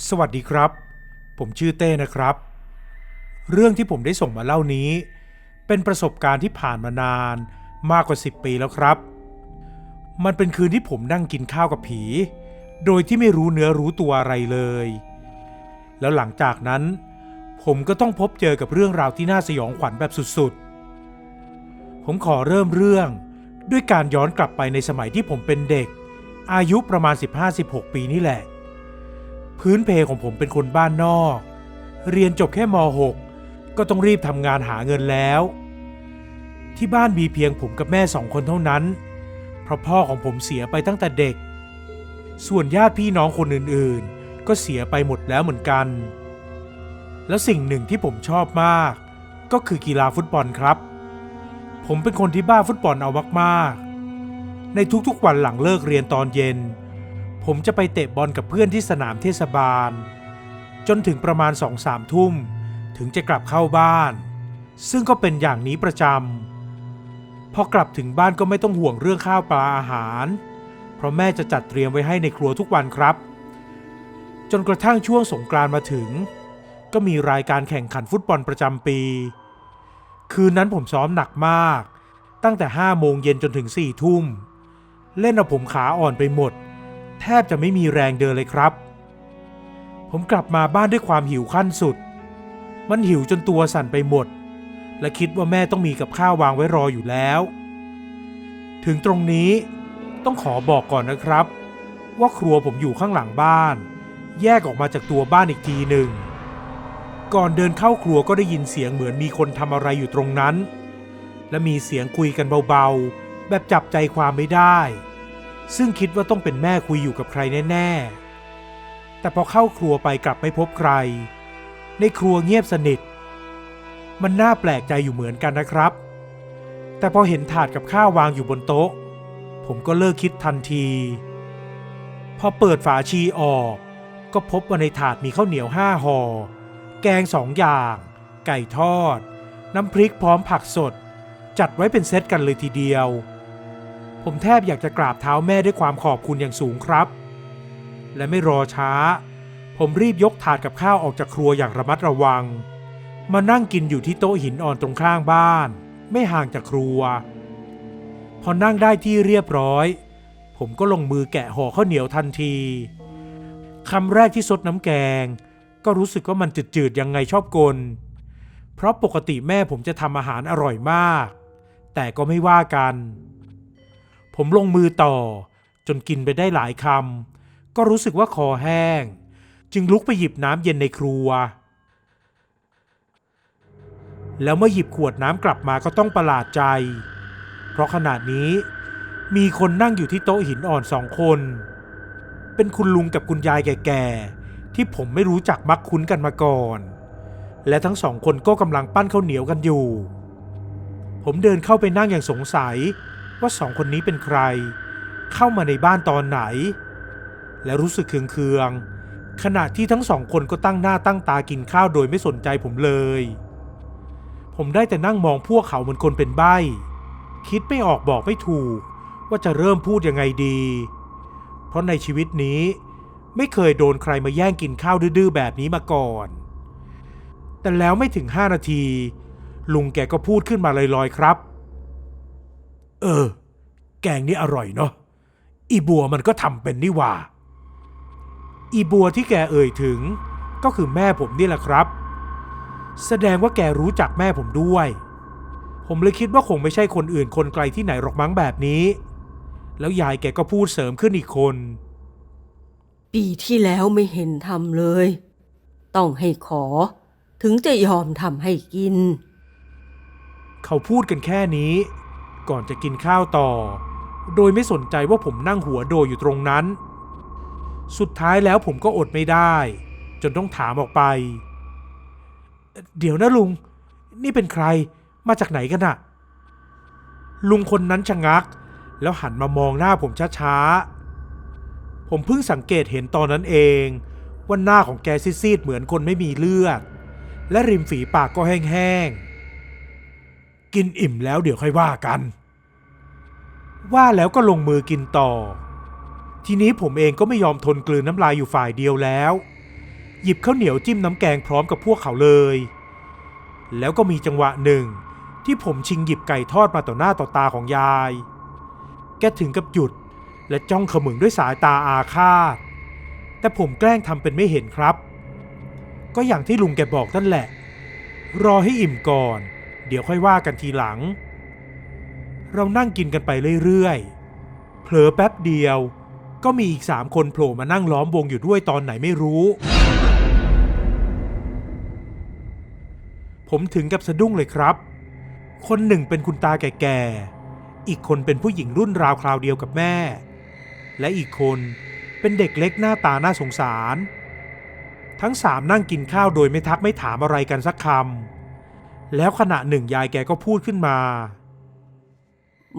สวัสดีครับผมชื่อเต้นะครับเรื่องที่ผมได้ส่งมาเล่านี้เป็นประสบการณ์ที่ผ่านมานานมากกว่า10 ปีแล้วครับมันเป็นคืนที่ผมนั่งกินข้าวกับผีโดยที่ไม่รู้เนื้อรู้ตัวอะไรเลยแล้วหลังจากนั้นผมก็ต้องพบเจอกับเรื่องราวที่น่าสยองขวัญแบบสุดๆผมขอเริ่มเรื่องด้วยการย้อนกลับไปในสมัยที่ผมเป็นเด็กอายุประมาณ15-16 ปีนี่แหละพื้นเพของผมเป็นคนบ้านนอกเรียนจบแค่ม.6 ก็ต้องรีบทำงานหาเงินแล้วที่บ้านมีเพียงผมกับแม่2 คนเท่านั้นเพราะพ่อของผมเสียไปตั้งแต่เด็กส่วนญาติพี่น้องคนอื่นๆก็เสียไปหมดแล้วเหมือนกันแล้วสิ่งหนึ่งที่ผมชอบมากก็คือกีฬาฟุตบอลครับผมเป็นคนที่บ้าฟุตบอลเอามากๆในทุกๆวันหลังเลิกเรียนตอนเย็นผมจะไปเตะบอลกับเพื่อนที่สนามเทศบาลจนถึงประมาณ 2-3 ทุ่มถึงจะกลับเข้าบ้านซึ่งก็เป็นอย่างนี้ประจำพอกลับถึงบ้านก็ไม่ต้องห่วงเรื่องข้าวปลาอาหารเพราะแม่จะจัดเตรียมไว้ให้ในครัวทุกวันครับจนกระทั่งช่วงสงกรานต์มาถึงก็มีรายการแข่งขันฟุตบอลประจำปีคืนนั้นผมซ้อมหนักมากตั้งแต่5 โมงเย็นจนถึง4 ทุ่มเล่นเอาผมขาอ่อนไปหมดแทบจะไม่มีแรงเดินเลยครับผมกลับมาบ้านด้วยความหิวขั้นสุดมันหิวจนตัวสั่นไปหมดและคิดว่าแม่ต้องมีกับข้าววางไว้รออยู่แล้วถึงตรงนี้ต้องขอบอกก่อนนะครับว่าครัวผมอยู่ข้างหลังบ้านแยกออกมาจากตัวบ้านอีกทีหนึ่งก่อนเดินเข้าครัวก็ได้ยินเสียงเหมือนมีคนทำอะไรอยู่ตรงนั้นและมีเสียงคุยกันเบาๆแบบจับใจความไม่ได้ซึ่งคิดว่าต้องเป็นแม่คุยอยู่กับใครแน่ๆแต่พอเข้าครัวไปกลับไม่พบใครในครัวเงียบสนิทมันน่าแปลกใจอยู่เหมือนกันนะครับแต่พอเห็นถาดกับข้าววางอยู่บนโต๊ะผมก็เลิกคิดทันทีพอเปิดฝาชีออกก็พบว่าในถาดมีข้าวเหนียว5 ห่อแกง2 อย่างไก่ทอดน้ำพริกพร้อมผักสดจัดไว้เป็นเซตกันเลยทีเดียวผมแทบอยากจะกราบเท้าแม่ด้วยความขอบคุณอย่างสูงครับและไม่รอช้าผมรีบยกถาดกับข้าวออกจากครัวอย่างระมัดระวังมานั่งกินอยู่ที่โต๊ะหินอ่อนตรงข้างบ้านไม่ห่างจากครัวพอนั่งได้ที่เรียบร้อยผมก็ลงมือแกะห่อข้าวเหนียวทันทีคำแรกที่ซดน้ำแกงก็รู้สึกว่ามันจืดๆยังไงชอบกลเพราะปกติแม่ผมจะทำอาหารอร่อยมากแต่ก็ไม่ว่ากันผมลงมือต่อจนกินไปได้หลายคำก็รู้สึกว่าคอแห้งจึงลุกไปหยิบน้ำเย็นในครัวแล้วเมื่อหยิบขวดน้ำกลับมาก็ต้องประหลาดใจเพราะขณะนี้มีคนนั่งอยู่ที่โต๊ะหินอ่อน2 คนเป็นคุณลุงกับคุณยายแก่ๆที่ผมไม่รู้จักมักคุ้นกันมาก่อนและทั้ง2 คนก็กำลังปั้นข้าวเหนียวกันอยู่ผมเดินเข้าไปนั่งอย่างสงสัยว่า2 คนนี้เป็นใครเข้ามาในบ้านตอนไหนและรู้สึกเคืองๆขณะที่ทั้ง2 คนก็ตั้งหน้าตั้งตากินข้าวโดยไม่สนใจผมเลยผมได้แต่นั่งมองพวกเขาเหมือนคนเป็นใบ้คิดไม่ออกบอกไม่ถูกว่าจะเริ่มพูดยังไงดีเพราะในชีวิตนี้ไม่เคยโดนใครมาแย่งกินข้าวดื้อๆแบบนี้มาก่อนแต่แล้วไม่ถึง5 นาทีลุงแกก็พูดขึ้นมาลอยๆครับแกงนี่อร่อยเนาะอีบัวมันก็ทำเป็นนี่หว่าอีบัวที่แกเอ่ยถึงก็คือแม่ผมนี่แหละครับแสดงว่าแกรู้จักแม่ผมด้วยผมเลยคิดว่าคงไม่ใช่คนอื่นคนไกลที่ไหนหรอกมั้งแบบนี้แล้วยายแกก็พูดเสริมขึ้นอีกคนปีที่แล้วไม่เห็นทำเลยต้องให้ขอถึงจะยอมทำให้กินเขาพูดกันแค่นี้ก่อนจะกินข้าวต่อโดยไม่สนใจว่าผมนั่งหัวโดอยู่ตรงนั้นสุดท้ายแล้วผมก็อดไม่ได้จนต้องถามออกไปเดี๋ยวนะลุงนี่เป็นใครมาจากไหนกันอะลุงคนนั้นชะงักแล้วหันมามองหน้าผมช้าๆผมเพิ่งสังเกตเห็นตอนนั้นเองว่าหน้าของแกซีดๆเหมือนคนไม่มีเลือดและริมฝีปากก็แห้งๆกินอิ่มแล้วเดี๋ยวค่อยว่ากันว่าแล้วก็ลงมือกินต่อทีนี้ผมเองก็ไม่ยอมทนกลืนน้ำลายอยู่ฝ่ายเดียวแล้ว หยิบข้าวเหนียวจิ้มน้ำแกงพร้อมกับพวกเขาเลยแล้วก็มีจังหวะหนึ่งที่ผมชิงหยิบไก่ทอดมาต่อหน้าต่อตาของยายแกถึงกับหยุดและจ้องเขมึงด้วยสายตาอาฆาตแต่ผมแกล้งทำเป็นไม่เห็นครับก็อย่างที่ลุงแกบอกนั่นแหละรอให้อิ่มก่อนเดี๋ยวค่อยว่ากันทีหลังเรานั่งกินกันไปเรื่อยๆเผลอแป๊บเดียวก็มีอีก3 คนโผล่มานั่งล้อมวงอยู่ด้วยตอนไหนไม่รู้ผมถึงกับสะดุ้งเลยครับคนหนึ่งเป็นคุณตาแก่ๆอีกคนเป็นผู้หญิงรุ่นราวคราวเดียวกับแม่และอีกคนเป็นเด็กเล็กหน้าตาน่าสงสารทั้ง3นั่งกินข้าวโดยไม่ทักไม่ถามอะไรกันสักคำแล้วขณะหนึ่งยายแกก็พูดขึ้นมา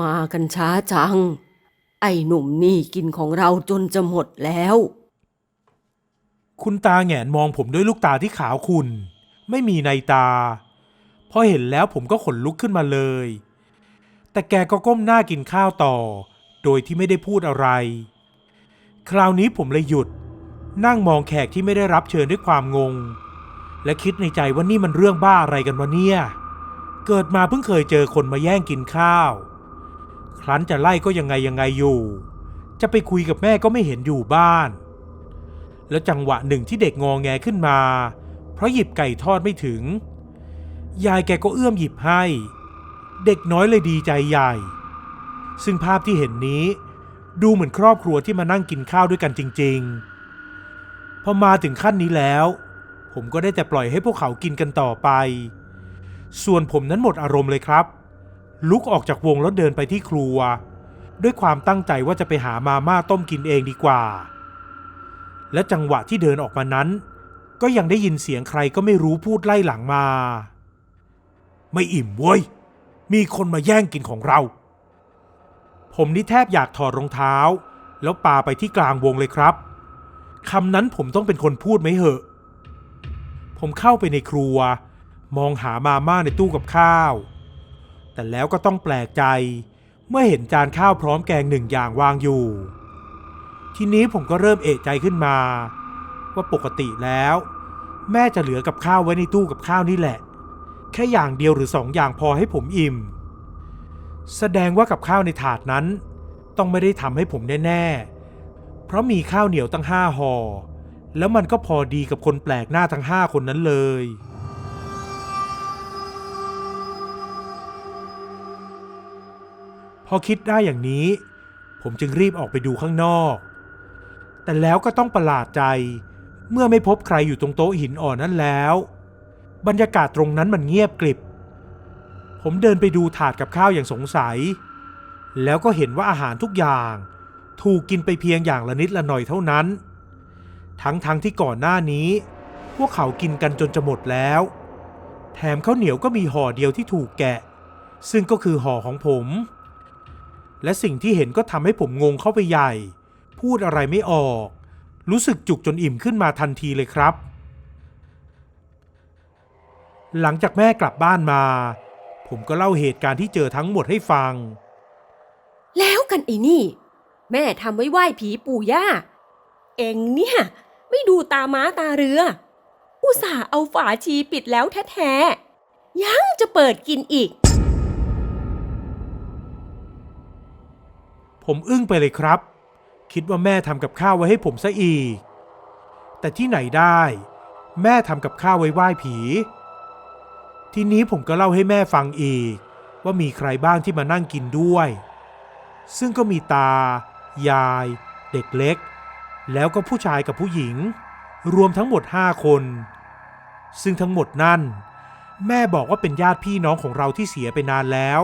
มากันช้าจังไอ้หนุ่มนี่กินของเราจนจะหมดแล้วคุณตาแหงนมองผมด้วยลูกตาที่ขาวขุ่นไม่มีในตาพอเห็นแล้วผมก็ขนลุกขึ้นมาเลยแต่แกก็ก้มหน้ากินข้าวต่อโดยที่ไม่ได้พูดอะไรคราวนี้ผมเลยหยุดนั่งมองแขกที่ไม่ได้รับเชิญด้วยความงงและคิดในใจว่านี่มันเรื่องบ้าอะไรกันวะเนี่ยเกิดมาเพิ่งเคยเจอคนมาแย่งกินข้าวครั้นจะไล่ก็ยังไงอยู่จะไปคุยกับแม่ก็ไม่เห็นอยู่บ้านแล้วจังหวะหนึ่งที่เด็กงอแงขึ้นมาเพราะหยิบไก่ทอดไม่ถึงยายแกก็เอื้อมหยิบให้เด็กน้อยเลยดีใจใหญ่ซึ่งภาพที่เห็นนี้ดูเหมือนครอบครัวที่มานั่งกินข้าวด้วยกันจริงๆพอมาถึงขั้นนี้แล้วผมก็ได้แต่ปล่อยให้พวกเขากินกันต่อไปส่วนผมนั้นหมดอารมณ์เลยครับลุกออกจากวงแล้วเดินไปที่ครัวด้วยความตั้งใจว่าจะไปหามาม่าต้มกินเองดีกว่าและจังหวะที่เดินออกมานั้นก็ยังได้ยินเสียงใครก็ไม่รู้พูดไล่หลังมาไม่อิ่มเว้ยมีคนมาแย่งกินของเราผมนี่แทบอยากถอดรองเท้าแล้วปาไปที่กลางวงเลยครับคำนั้นผมต้องเป็นคนพูดไหมเหอะผมเข้าไปในครัวมองหามาม่าในตู้กับข้าวแต่แล้วก็ต้องแปลกใจเมื่อเห็นจานข้าวพร้อมแกง1 อย่างวางอยู่ทีนี้ผมก็เริ่มเอะใจขึ้นมาว่าปกติแล้วแม่จะเหลือกับข้าวไว้ในตู้กับข้าวนี่แหละแค่อย่างเดียวหรือ2 อย่างพอให้ผมอิ่มแสดงว่ากับข้าวในถาดนั้นต้องไม่ได้ทำให้ผมแน่ๆเพราะมีข้าวเหนียวตั้ง5 ห่อแล้วมันก็พอดีกับคนแปลกหน้าทั้ง5 คนนั้นเลยพอคิดได้อย่างนี้ผมจึงรีบออกไปดูข้างนอกแต่แล้วก็ต้องประหลาดใจเมื่อไม่พบใครอยู่ตรงโต๊ะหินอ่อนนั้นแล้วบรรยากาศตรงนั้นมันเงียบกริบผมเดินไปดูถาดกับข้าวอย่างสงสัยแล้วก็เห็นว่าอาหารทุกอย่างถูกกินไปเพียงอย่างละนิดละหน่อยเท่านั้นทั้งที่ก่อนหน้านี้พวกเขากินกันจนจะหมดแล้วแถมข้าวเหนียวก็มีห่อเดียวที่ถูกแกะซึ่งก็คือห่อของผมและสิ่งที่เห็นก็ทำให้ผมงงเข้าไปใหญ่พูดอะไรไม่ออกรู้สึกจุกจนอิ่มขึ้นมาทันทีเลยครับหลังจากแม่กลับบ้านมาผมก็เล่าเหตุการณ์ที่เจอทั้งหมดให้ฟังแล้วกันไอ้นี่แม่ทำไว้ไหว้ผีปู่ย่าเอ็งเนี่ยไม่ดูตาม้าตาเรืออุตส่าห์เอาฝาชีปิดแล้วแท้ๆยังจะเปิดกินอีกผมอึ้งไปเลยครับคิดว่าแม่ทำกับข้าวไว้ให้ผมซะอีกแต่ที่ไหนได้แม่ทำกับข้าวไว้ไหว้ผีทีนี้ผมก็เล่าให้แม่ฟังอีกว่ามีใครบ้างที่มานั่งกินด้วยซึ่งก็มีตายายเด็กเล็กแล้วก็ผู้ชายกับผู้หญิงรวมทั้งหมด5 คนซึ่งทั้งหมดนั่นแม่บอกว่าเป็นญาติพี่น้องของเราที่เสียไปนานแล้ว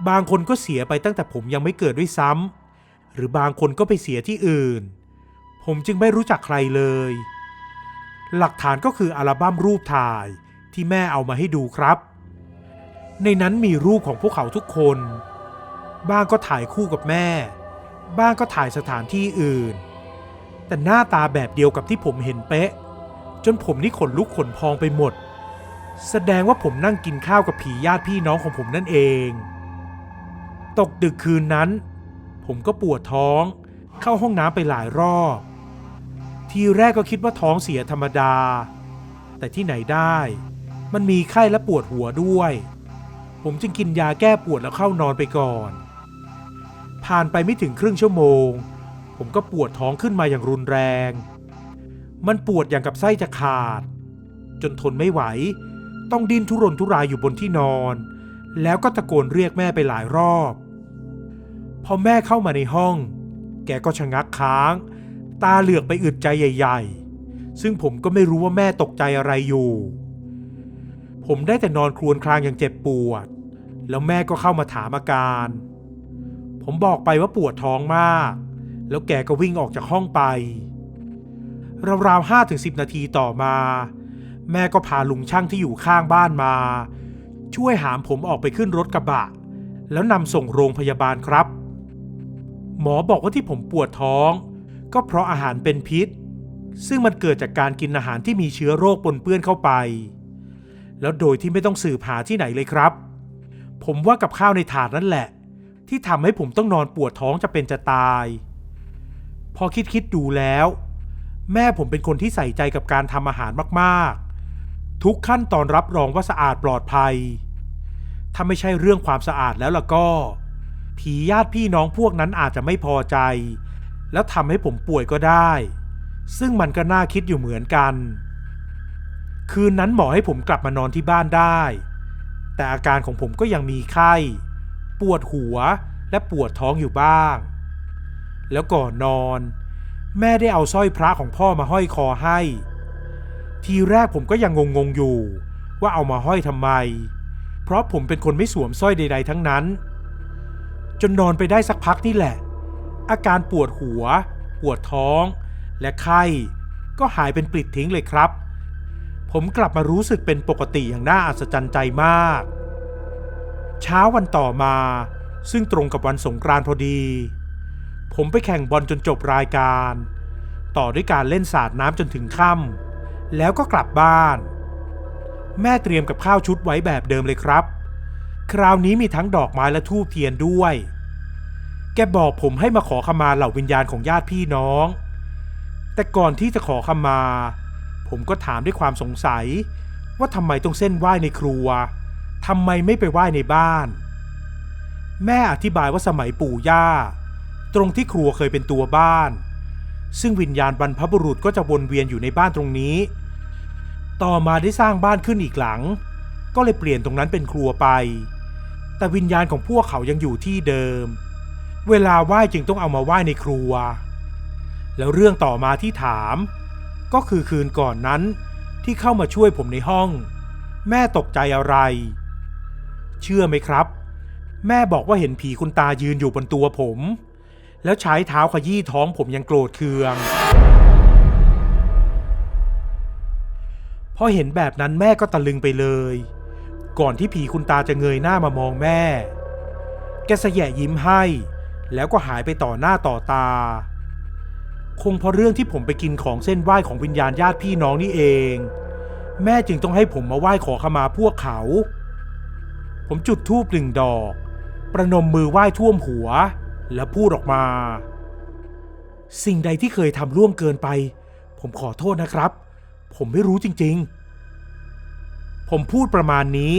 บางคนก็เสียไปตั้งแต่ผมยังไม่เกิดด้วยซ้ำหรือบางคนก็ไปเสียที่อื่นผมจึงไม่รู้จักใครเลยหลักฐานก็คืออัลบั้มรูปถ่ายที่แม่เอามาให้ดูครับในนั้นมีรูปของพวกเขาทุกคนบ้างก็ถ่ายคู่กับแม่บ้างก็ถ่ายสถานที่อื่นแต่หน้าตาแบบเดียวกับที่ผมเห็นเป๊ะจนผมนี่ขนลุกขนพองไปหมดแสดงว่าผมนั่งกินข้าวกับผีญาติพี่น้องของผมนั่นเองตกดึกคืนนั้นผมก็ปวดท้องเข้าห้องน้ำไปหลายรอบ ทีแรกก็คิดว่าท้องเสียธรรมดาแต่ที่ไหนได้มันมีไข้และปวดหัวด้วยผมจึงกินยาแก้ปวดแล้วเข้านอนไปก่อนผ่านไปไม่ถึงครึ่งชั่วโมงผมก็ปวดท้องขึ้นมาอย่างรุนแรงมันปวดอย่างกับไส้จะขาดจนทนไม่ไหวต้องดิ้นทุรนทุรายอยู่บนที่นอนแล้วก็ตะโกนเรียกแม่ไปหลายรอบพอแม่เข้ามาในห้องแกก็ชะงักค้างตาเหลือกไปอึดใจใหญ่ๆซึ่งผมก็ไม่รู้ว่าแม่ตกใจอะไรอยู่ผมได้แต่นอนครวญครางอย่างเจ็บปวดแล้วแม่ก็เข้ามาถามอาการผมบอกไปว่าปวดท้องมากแล้วแกก็วิ่งออกจากห้องไปราวๆ 5-10 นาทีต่อมาแม่ก็พาลุงช่างที่อยู่ข้างบ้านมาช่วยหามผมออกไปขึ้นรถกระบะแล้วนำส่งโรงพยาบาลครับหมอบอกว่าที่ผมปวดท้องก็เพราะอาหารเป็นพิษซึ่งมันเกิดจากการกินอาหารที่มีเชื้อโรคปนเปื้อนเข้าไปแล้วโดยที่ไม่ต้องสืบหาที่ไหนเลยครับผมว่ากับข้าวในถาดนั่นแหละที่ทำให้ผมต้องนอนปวดท้องจะเป็นจะตายพอคิดดูแล้วแม่ผมเป็นคนที่ใส่ใจกับการทำอาหารมากๆทุกขั้นตอนรับรองว่าสะอาดปลอดภัยถ้าไม่ใช่เรื่องความสะอาดแล้วล่ะก็ผีญาติพี่น้องพวกนั้นอาจจะไม่พอใจแล้วทำให้ผมป่วยก็ได้ซึ่งมันก็น่าคิดอยู่เหมือนกันคืนนั้นหมอให้ผมกลับมานอนที่บ้านได้แต่อาการของผมก็ยังมีไข้ปวดหัวและปวดท้องอยู่บ้างแล้วก่อนนอนแม่ได้เอาสร้อยพระของพ่อมาห้อยคอให้ทีแรกผมก็ยังงงอยู่ว่าเอามาห้อยทำไมเพราะผมเป็นคนไม่สวมสร้อยใดๆทั้งนั้นจนนอนไปได้สักพักนี่แหละอาการปวดหัวปวดท้องและไข้ก็หายเป็นปลิดทิ้งเลยครับผมกลับมารู้สึกเป็นปกติอย่างน่าอัศจรรย์ใจมากเช้าวันต่อมาซึ่งตรงกับวันสงกรานต์พอดีผมไปแข่งบอลจนจบรายการต่อด้วยการเล่นสาดน้ำจนถึงค่ำแล้วก็กลับบ้านแม่เตรียมกับข้าวชุดไว้แบบเดิมเลยครับคราวนี้มีทั้งดอกไม้และธูปเทียนด้วยแกบอกผมให้มาขอขมาเหล่าวิญญาณของญาติพี่น้องแต่ก่อนที่จะขอขมาผมก็ถามด้วยความสงสัยว่าทำไมต้องเส้นไหว้ในครัวทำไมไม่ไปไหว้ในบ้านแม่อธิบายว่าสมัยปู่ย่าตรงที่ครัวเคยเป็นตัวบ้านซึ่งวิญญาณบรรพบุรุษก็จะวนเวียนอยู่ในบ้านตรงนี้ต่อมาได้สร้างบ้านขึ้นอีกหลังก็เลยเปลี่ยนตรงนั้นเป็นครัวไปแต่วิญญาณของพวกเขายังอยู่ที่เดิมเวลาไหว้จึงต้องเอามาไหว้ในครัวแล้วเรื่องต่อมาที่ถามก็คือคืนก่อนนั้นที่เข้ามาช่วยผมในห้องแม่ตกใจอะไรเชื่อไหมครับแม่บอกว่าเห็นผีคุณตายืนอยู่บนตัวผมแล้วใช้เท้าขยี้ท้องผมยังโกรธเคืองพอเห็นแบบนั้นแม่ก็ตะลึงไปเลยก่อนที่ผีคุณตาจะเงยหน้ามามองแม่แกแสะยิ้มให้แล้วก็หายไปต่อหน้าต่อตาคงเพราะเรื่องที่ผมไปกินของเส้นไหว้ของวิญญาณญาติพี่น้องนี่เองแม่จึงต้องให้ผมมาไหว้ขอขมาพวกเขาผมจุดธูป1 ดอกประนมมือไหว้ท่วมหัวแล้วพูดออกมาสิ่งใดที่เคยทำล่วงเกินไปผมขอโทษนะครับผมไม่รู้จริงๆผมพูดประมาณนี้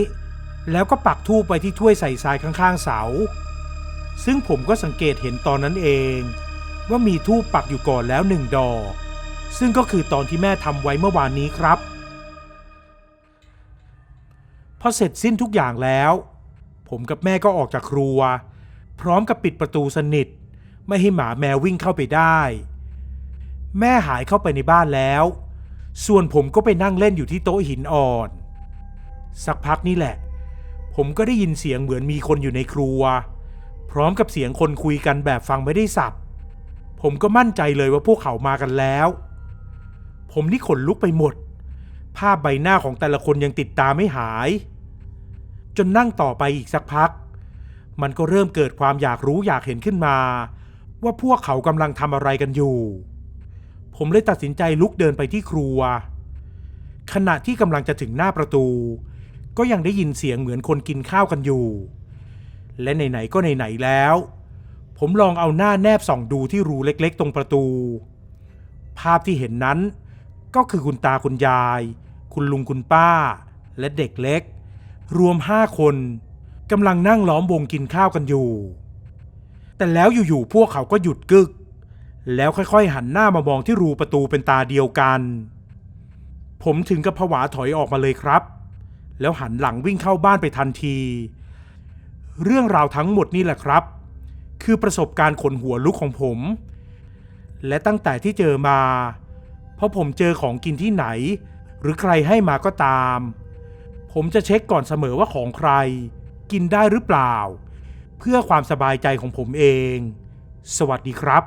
แล้วก็ปักธูปไปที่ถ้วยใส่ทรายข้างๆเสาซึ่งผมก็สังเกตเห็นตอนนั้นเองว่ามีธูปปักอยู่ก่อนแล้ว1 ดอกซึ่งก็คือตอนที่แม่ทำไว้เมื่อวานนี้ครับพอเสร็จสิ้นทุกอย่างแล้วผมกับแม่ก็ออกจากครัวพร้อมกับปิดประตูสนิทไม่ให้หมาแมววิ่งเข้าไปได้แม่หายเข้าไปในบ้านแล้วส่วนผมก็ไปนั่งเล่นอยู่ที่โต๊ะหินอ่อนสักพักนี่แหละผมก็ได้ยินเสียงเหมือนมีคนอยู่ในครัวพร้อมกับเสียงคนคุยกันแบบฟังไม่ได้สับผมก็มั่นใจเลยว่าพวกเขามากันแล้วผมนี่ขนลุกไปหมดภาพใบหน้าของแต่ละคนยังติดตาไม่หายจนนั่งต่อไปอีกสักพักมันก็เริ่มเกิดความอยากรู้อยากเห็นขึ้นมาว่าพวกเขากำลังทำอะไรกันอยู่ผมเลยตัดสินใจลุกเดินไปที่ครัวขณะที่กำลังจะถึงหน้าประตูก็ยังได้ยินเสียงเหมือนคนกินข้าวกันอยู่และไหนๆก็ไหนๆแล้วผมลองเอาหน้าแนบส่องดูที่รูเล็กๆตรงประตูภ ภาพที่เห็นนั้นก็คือคุณตาคุณยาย คุณลุงคุณป้า และเด็กเล็ก รวม5 คนกำลังนั่งล้อมวงกินข้าวกันอยู่ แต่แล้วอยู่ๆพวกเขาก็หยุดกึก แล้วค่อยๆหันหน้ามามองที่รูประตูเป็นตาเดียวกัน ผมถึงกับผวาถอยออกมาเลยครับ แล้วหันหลังวิ่งเข้าบ้านไปทันที เรื่องราวทั้งหมดนี่แหละครับ คือประสบการณ์ขนหัวลุกของผม และตั้งแต่ที่เจอมาพอผมเจอของกินที่ไหน หรือใครให้มาก็ตาม ผมจะเช็คก่อนเสมอว่าของใครกินได้หรือเปล่า เพื่อความสบายใจของผมเอง สวัสดีครับ